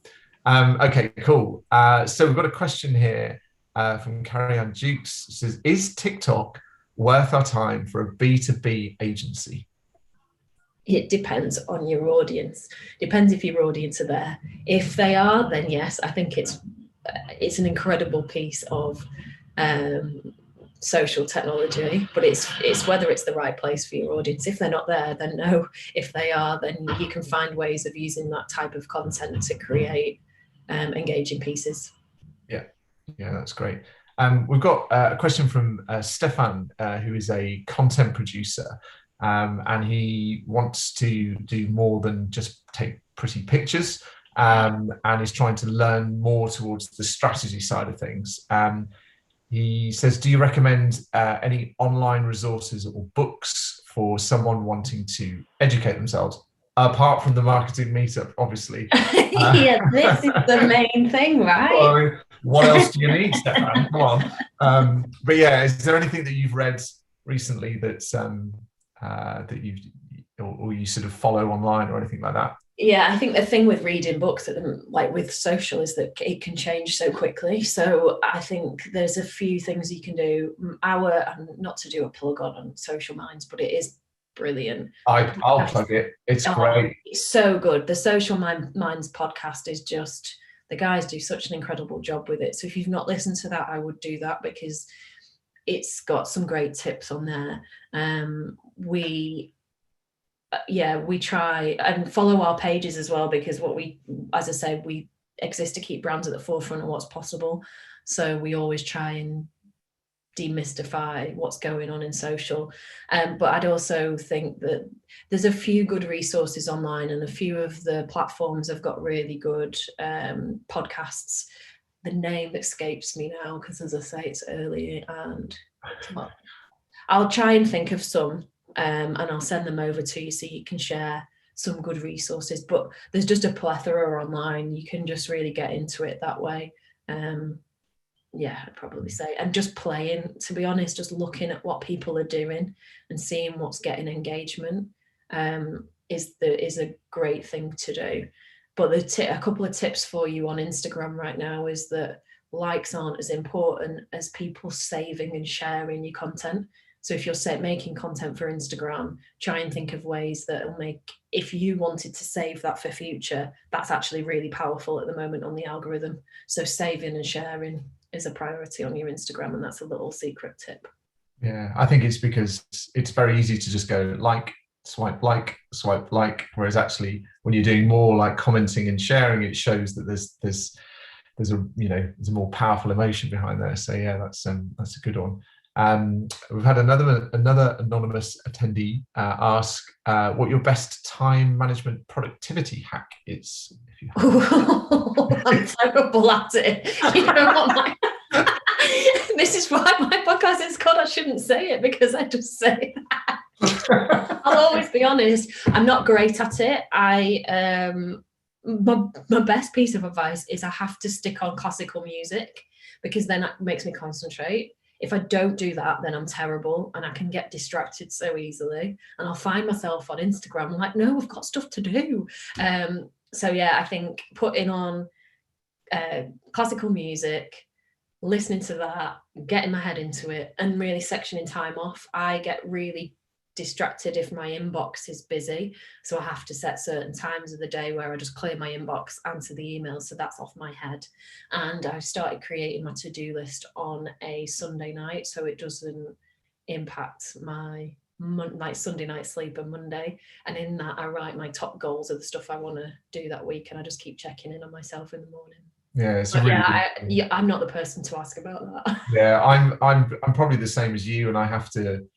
Speaker 1: Okay, cool. So we've got a question here from Carrie-Ann Jukes. It says, is TikTok worth our time for a B2B agency?
Speaker 2: It depends on your audience. Depends if your audience are there. If they are, then yes, I think it's an incredible piece of social technology, but it's whether it's the right place for your audience. If they're not there, then no. If they are, then you can find ways of using that type of content to create engaging pieces.
Speaker 1: Yeah, that's great. We've got a question from Stefan, who is a content producer, and he wants to do more than just take pretty pictures, and is trying to learn more towards the strategy side of things. He says, do you recommend any online resources or books for someone wanting to educate themselves apart from the marketing meetup, obviously.
Speaker 2: Yeah, this is the main thing, right?
Speaker 1: Well, what else do you need, Stefan? Come on. But yeah, is there anything that you've read recently that's that you or you sort of follow online or anything like that?
Speaker 2: Yeah, I think the thing with reading books, like with social, is that it can change so quickly. So I think there's a few things you can do. Not to do a plug on Social Minds, but it is brilliant.
Speaker 1: I'll plug it. It's great.
Speaker 2: It's so good. The Social Minds podcast is just, the guys do such an incredible job with it. So if you've not listened to that, I would do that, because it's got some great tips on there. We try and follow our pages as well, because as I say, we exist to keep brands at the forefront of what's possible. So we always try and demystify what's going on in social. But I'd also think that there's a few good resources online, and a few of the platforms have got really good podcasts. The name escapes me now, because as I say, it's early, and I'll try and think of some. And I'll send them over to you so you can share some good resources. But there's just a plethora online. You can just really get into it that way. I'd probably say. And just playing, to be honest, just looking at what people are doing and seeing what's getting engagement is a great thing to do. But a couple of tips for you on Instagram right now is that likes aren't as important as people saving and sharing your content. So if you're making content for Instagram, try and think of ways that will make, if you wanted to save that for future, that's actually really powerful at the moment on the algorithm. So saving and sharing is a priority on your Instagram, and that's a little secret tip.
Speaker 1: Yeah, I think it's because it's very easy to just go swipe like, whereas actually when you're doing more like commenting and sharing, it shows that there's a more powerful emotion behind there. So yeah, that's a good one. We've had another anonymous attendee ask what your best time management productivity hack is. If you have
Speaker 2: I'm terrible at it. You know what? This is why my podcast is called I Shouldn't Say It, because I just say that. I'll always be honest. I'm not great at it. My best piece of advice is I have to stick on classical music, because then it makes me concentrate. If I don't do that, then I'm terrible, and I can get distracted so easily, and I'll find myself on Instagram. I'm like, no, I've got stuff to do. So yeah, I think putting on classical music, listening to that, getting my head into it, and really sectioning time off. I get really distracted if my inbox is busy, so I have to set certain times of the day where I just clear my inbox, answer the emails, so that's off my head. And I've started creating my to-do list on a Sunday night, so it doesn't impact my Sunday night sleep and Monday. And in that, I write my top goals of the stuff I want to do that week, and I just keep checking in on myself in the morning.
Speaker 1: Yeah,
Speaker 2: I'm not the person to ask about that.
Speaker 1: Yeah, I'm probably the same as you, and I have to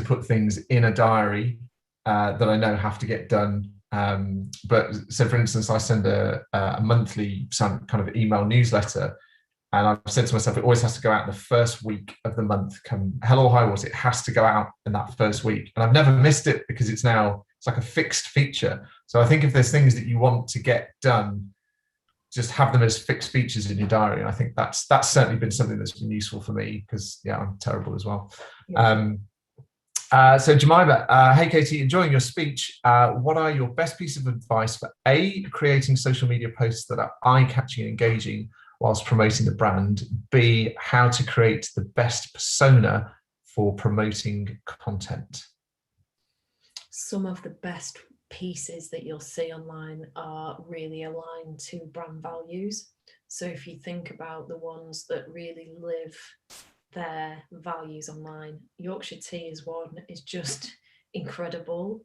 Speaker 1: put things in a diary that I know have to get done. But so, for instance, I send a monthly kind of email newsletter, and I've said to myself, it always has to go out in the first week of the month. Come hell or high water, it has to go out in that first week, and I've never missed it because it's like a fixed feature. So I think if there's things that you want to get done, just have them as fixed features in your diary. And I think that's certainly been something that's been useful for me, because yeah, I'm terrible as well. Yeah. So Jemima, hey Katy, enjoying your speech. What are your best pieces of advice for A, creating social media posts that are eye-catching and engaging whilst promoting the brand? B, how to create the best persona for promoting content?
Speaker 2: Some of the best pieces that you'll see online are really aligned to brand values. So if you think about the ones that really live their values online, Yorkshire Tea is one, is just incredible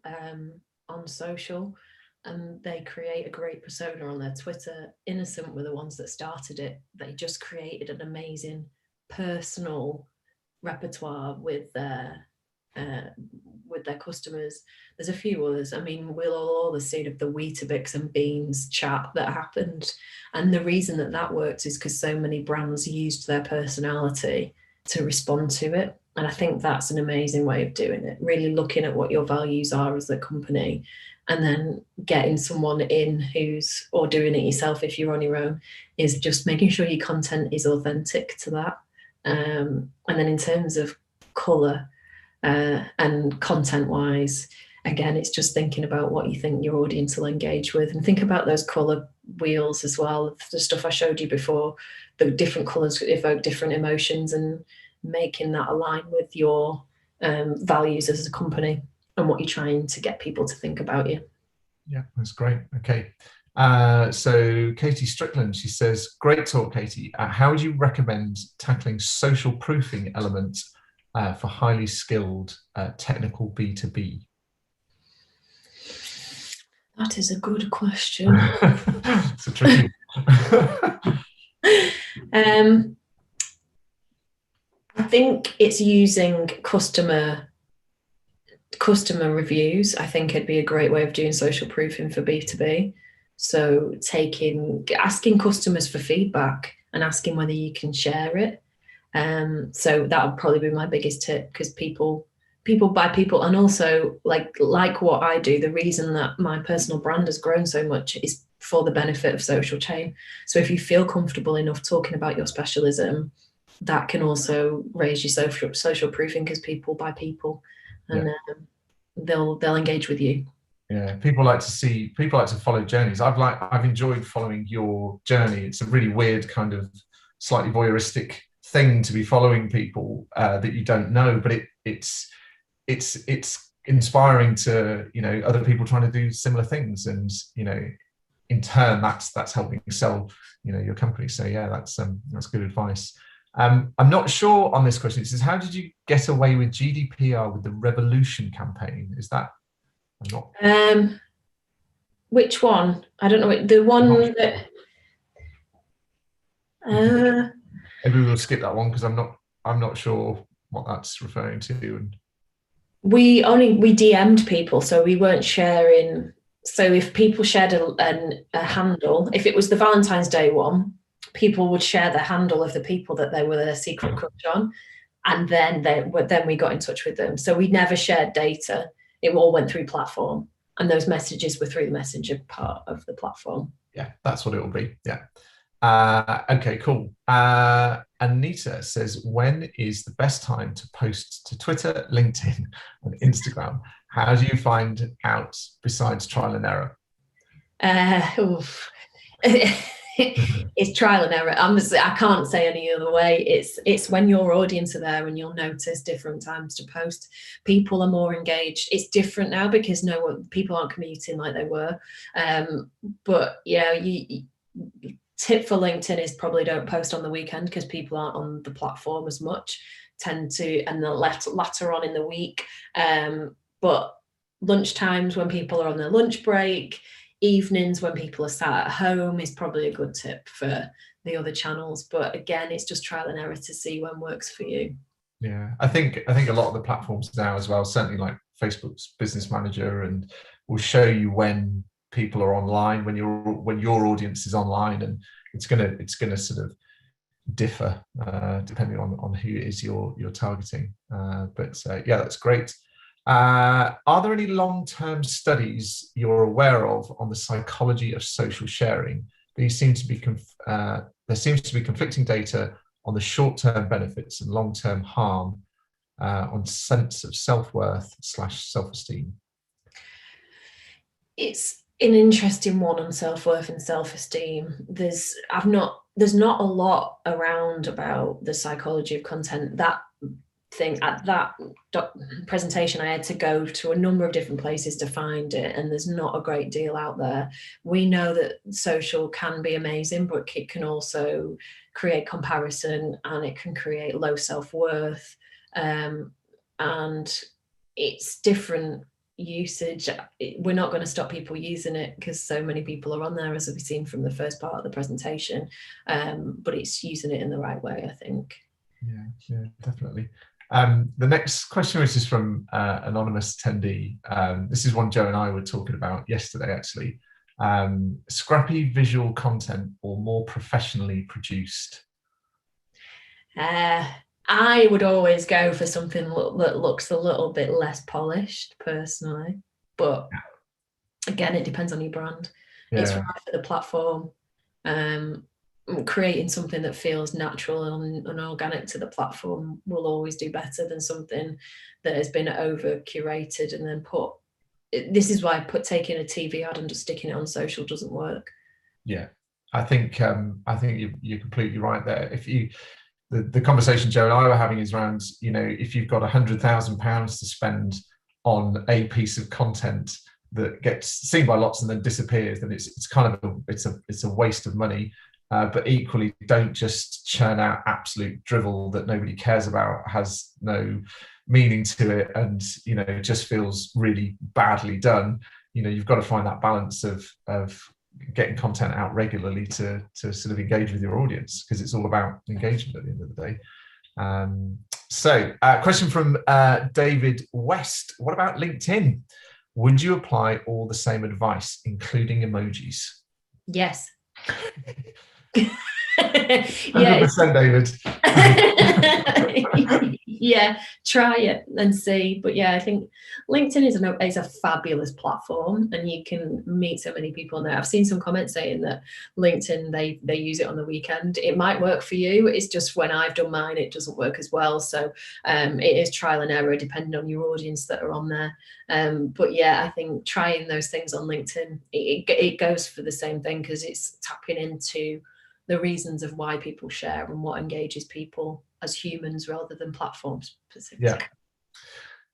Speaker 2: on social, and they create a great persona on their Twitter. Innocent were the ones that started it. They just created an amazing personal repertoire with their customers. There's a few others. I mean, we'll all have seen of the Weetabix and Beans chat that happened, and the reason that worked is because so many brands used their personality to respond to it. And I think that's an amazing way of doing it, really looking at what your values are as a company, and then getting someone in or doing it yourself if you're on your own, is just making sure your content is authentic to that. And then in terms of colour and content-wise, again, it's just thinking about what you think your audience will engage with, and think about those colour wheels as well. The stuff I showed you before, the different colours evoke different emotions, and making that align with your values as a company and what you're trying to get people to think about you.
Speaker 1: Yeah, that's great. Okay. So Katie Strickland, she says, great talk, Katie. How would you recommend tackling social proofing elements for highly skilled technical B2B?
Speaker 2: That is a good question.
Speaker 1: It's a tricky
Speaker 2: I think it's using customer reviews. I think it'd be a great way of doing social proofing for B2B. So asking customers for feedback and asking whether you can share it. So that would probably be my biggest tip, because people buy people. And also like what I do, the reason that my personal brand has grown so much is for the benefit of social chain. So if you feel comfortable enough talking about your specialism, that can also raise your social proofing, because people buy people, and they'll engage with you.
Speaker 1: Yeah, people like to follow journeys. I've enjoyed following your journey. It's a really weird kind of slightly voyeuristic thing to be following people that you don't know, but it's inspiring to, you know, other people trying to do similar things, and, you know, in turn that's helping sell, you know, your company. So yeah, that's good advice. I'm not sure on this question. It says, how did you get away with GDPR with the Revolution campaign? Is that, I'm not.
Speaker 2: Which one? I don't know. The one that.
Speaker 1: Maybe we'll skip that one, because I'm not sure what that's referring to. And
Speaker 2: we DM'd people, so we weren't sharing. So if people shared a handle, if it was the Valentine's Day one, people would share the handle of the people that they were their secret crush on, and then we got in touch with them. So we never shared data. It all went through platform, and those messages were through the messenger part of the platform.
Speaker 1: Yeah, that's what it will be. Yeah. Okay, cool. Anita says, when is the best time to post to Twitter, LinkedIn, and Instagram? How do you find out besides trial and error?
Speaker 2: It's trial and error. I can't say any other way. It's when your audience are there, and you'll notice different times to post. People are more engaged. It's different now because people aren't commuting like they were. But yeah, tip for LinkedIn is probably don't post on the weekend, because people aren't on the platform as much. And the latter on in the week. But lunch times when people are on their lunch break, evenings when people are sat at home is probably a good tip for the other channels. But again, it's just trial and error to see when works for you.
Speaker 1: Yeah, I think a lot of the platforms now as well, certainly like Facebook's Business Manager, and will show you when people are online, when your audience is online, and it's gonna sort of differ depending on who it is you're targeting. But yeah, that's great. Are there any long-term studies you're aware of on the psychology of social sharing? There seems to be conflicting data on the short-term benefits and long-term harm on sense of self-worth / self-esteem.
Speaker 2: It's an interesting one on self-worth and self-esteem. There's not a lot around about the psychology of content. That thing at that presentation, I had to go to a number of different places to find it, and there's not a great deal out there. We know that social can be amazing, but it can also create comparison, and it can create low self-worth, and it's different usage. We're not going to stop people using it because so many people are on there, as we've seen from the first part of the presentation, but it's using it in the right way, I think.
Speaker 1: Yeah, definitely. The next question, which is from anonymous attendee, this is one Joe and I were talking about yesterday, actually. Scrappy visual content or more professionally produced?
Speaker 2: I would always go for something that looks a little bit less polished, personally. But again, it depends on your brand. It's right for the platform. Creating something that feels natural and organic to the platform will always do better than something that has been over curated and then put. This is why taking a TV ad and just sticking it on social doesn't work.
Speaker 1: Yeah, I think you're completely right there. If you the conversation Joe and I were having is around, if you've got £100,000 to spend on a piece of content that gets seen by lots and then disappears, then it's kind of it's a waste of money. But equally, don't just churn out absolute drivel that nobody cares about, has no meaning to it, and it just feels really badly done. You've got to find that balance of getting content out regularly to sort of engage with your audience, because it's all about engagement at the end of the day. Question from David West: what about LinkedIn? Would you apply all the same advice, including emojis?
Speaker 2: Yes.
Speaker 1: 100%, David.
Speaker 2: Yeah, try it and see. But yeah, I think LinkedIn is a fabulous platform, and you can meet so many people on there. I've seen some comments saying that LinkedIn, they use it on the weekend. It might work for you. It's just when I've done mine, it doesn't work as well. So it is trial and error depending on your audience that are on there. But yeah, I think trying those things on LinkedIn, it goes for the same thing, because it's tapping into the reasons of why people share and what engages people as humans rather than platforms specifically.
Speaker 1: Yeah.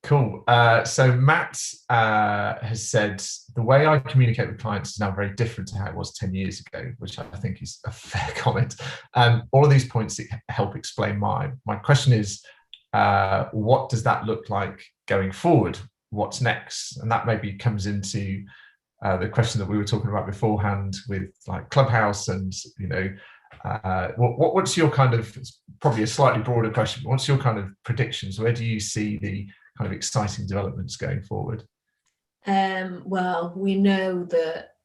Speaker 1: Cool. So Matt has said, the way I communicate with clients is now very different to how it was 10 years ago, which I think is a fair comment. All of these points help explain mine. My question is, what does that look like going forward? What's next? And that maybe comes into the question that we were talking about beforehand with like Clubhouse and, what's your kind of, it's probably a slightly broader question, but what's your kind of predictions? Where do you see the kind of exciting developments going forward?
Speaker 2: Well, we know that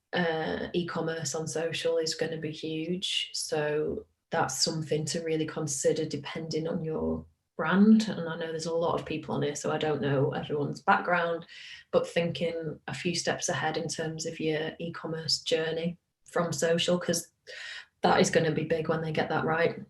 Speaker 2: e-commerce on social is going to be huge. So that's something to really consider depending on your brand. And I know there's a lot of people on here, so I don't know everyone's background, but thinking a few steps ahead in terms of your e-commerce journey from social, because that is going to be big when they get that right.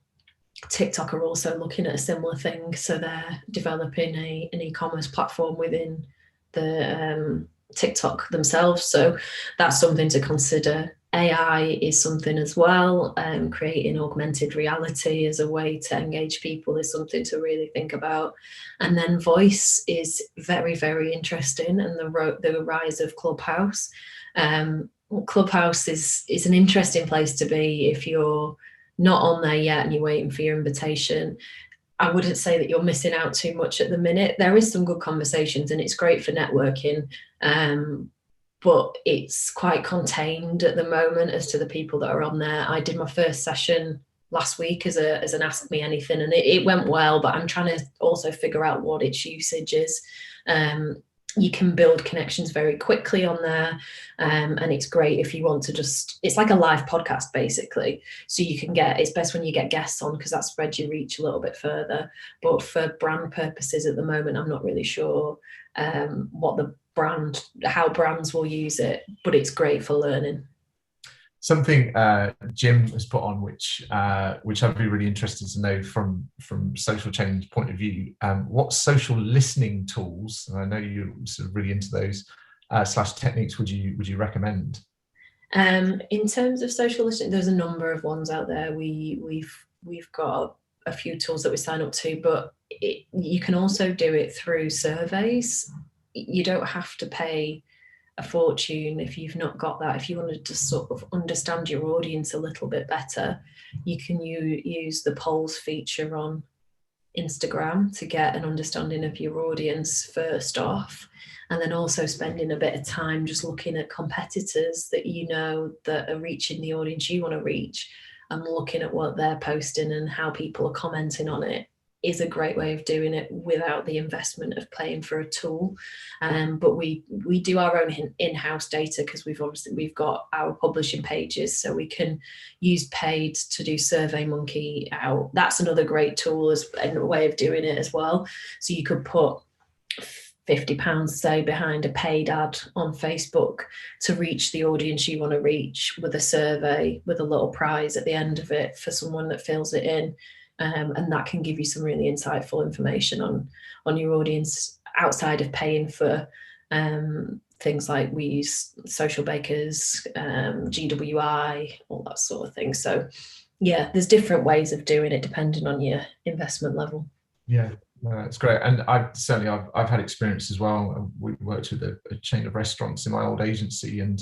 Speaker 2: TikTok are also looking at a similar thing. So they're developing an e-commerce platform within the TikTok themselves. So that's something to consider. AI is something as well. Creating augmented reality as a way to engage people is something to really think about. And then voice is very, very interesting, and the rise of Clubhouse. Clubhouse is an interesting place to be if you're not on there yet and you're waiting for your invitation. I wouldn't say that you're missing out too much at the minute. There is some good conversations and it's great for networking, but it's quite contained at the moment as to the people that are on there. I did my first session last week as an Ask Me Anything, and it went well, but I'm trying to also figure out what its usage is. You can build connections very quickly on there, and it's great if you want to it's like a live podcast basically, so you can it's best when you get guests on, because that spreads your reach a little bit further. But for brand purposes at the moment, I'm not really sure how brands will use it, but it's great for learning.
Speaker 1: Something Jim has put on, which I'd be really interested to know from social change point of view. What social listening tools, and I know you're sort of really into those, / techniques, would you recommend?
Speaker 2: In terms of social listening, there's a number of ones out there. We've got a few tools that we sign up to, but you can also do it through surveys. You don't have to pay a fortune if you've not got that. If you wanted to sort of understand your audience a little bit better, you can use the polls feature on Instagram to get an understanding of your audience first off, and then also spending a bit of time just looking at competitors that that are reaching the audience you want to reach, and looking at what they're posting and how people are commenting on it. is a great way of doing it without the investment of paying for a tool. But we do our own in-house data, because we've got our publishing pages, so we can use paid to do SurveyMonkey out. That's another great tool as a way of doing it as well. So you could put £50, say, behind a paid ad on Facebook to reach the audience you want to reach, with a survey with a little prize at the end of it for someone that fills it in. And that can give you some really insightful information on your audience outside of paying for things like we use Social Bakers, GWI, all that sort of thing. So yeah, there's different ways of doing it depending on your investment level.
Speaker 1: Yeah. It's great, and I've had experience as well. We worked with a chain of restaurants in my old agency, and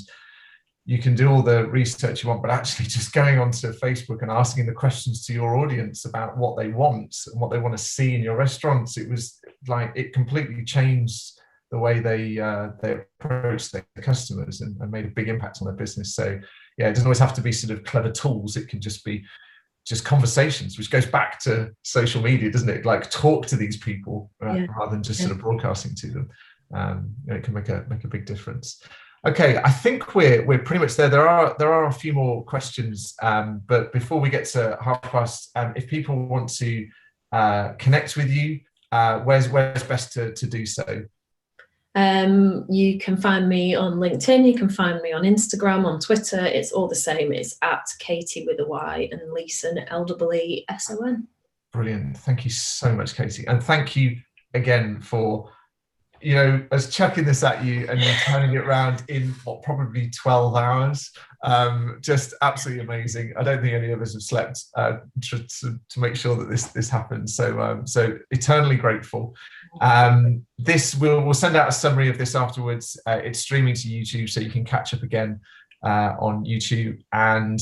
Speaker 1: you can do all the research you want, but actually just going onto Facebook and asking the questions to your audience about what they want and what they want to see in your restaurants, it was like it completely changed the way they approach their customers and made a big impact on their business. So yeah, it doesn't always have to be sort of clever tools. It can just be just conversations, which goes back to social media, doesn't it? Like, talk to these people rather than just sort of broadcasting to them. It can make a big difference. Okay, I think we're pretty much there. There are a few more questions, but before we get to past, if people want to connect with you, where's best to do so?
Speaker 2: You can find me on LinkedIn, you can find me on Instagram, on Twitter. It's all the same. It's at Katy with a Y and Leeson, Leeson.
Speaker 1: Brilliant. Thank you so much, Katy. And thank you again for, us chucking this at you and you turning it around in probably 12 hours. Just absolutely amazing. I don't think any of us have slept to make sure that this happens. So eternally grateful. We'll send out a summary of this afterwards. It's streaming to YouTube, so you can catch up again on YouTube. And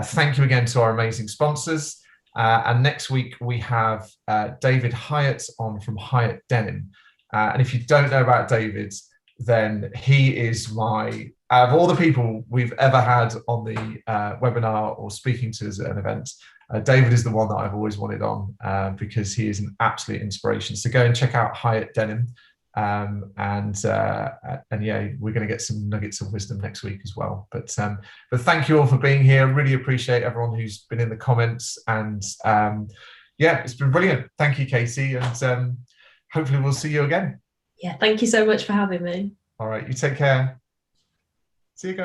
Speaker 1: thank you again to our amazing sponsors. And next week we have David Hyatt on from Hyatt Denim. And if you don't know about David, then he is out of all the people we've ever had on the webinar or speaking to us at an event, David is the one that I've always wanted on because he is an absolute inspiration. So go and check out Hyatt Denim. And yeah, we're going to get some nuggets of wisdom next week as well. But thank you all for being here. Really appreciate everyone who's been in the comments. And yeah, it's been brilliant. Thank you, Katy. And hopefully we'll see you again.
Speaker 2: Yeah, thank you so much for having me.
Speaker 1: All right, you take care. See you guys.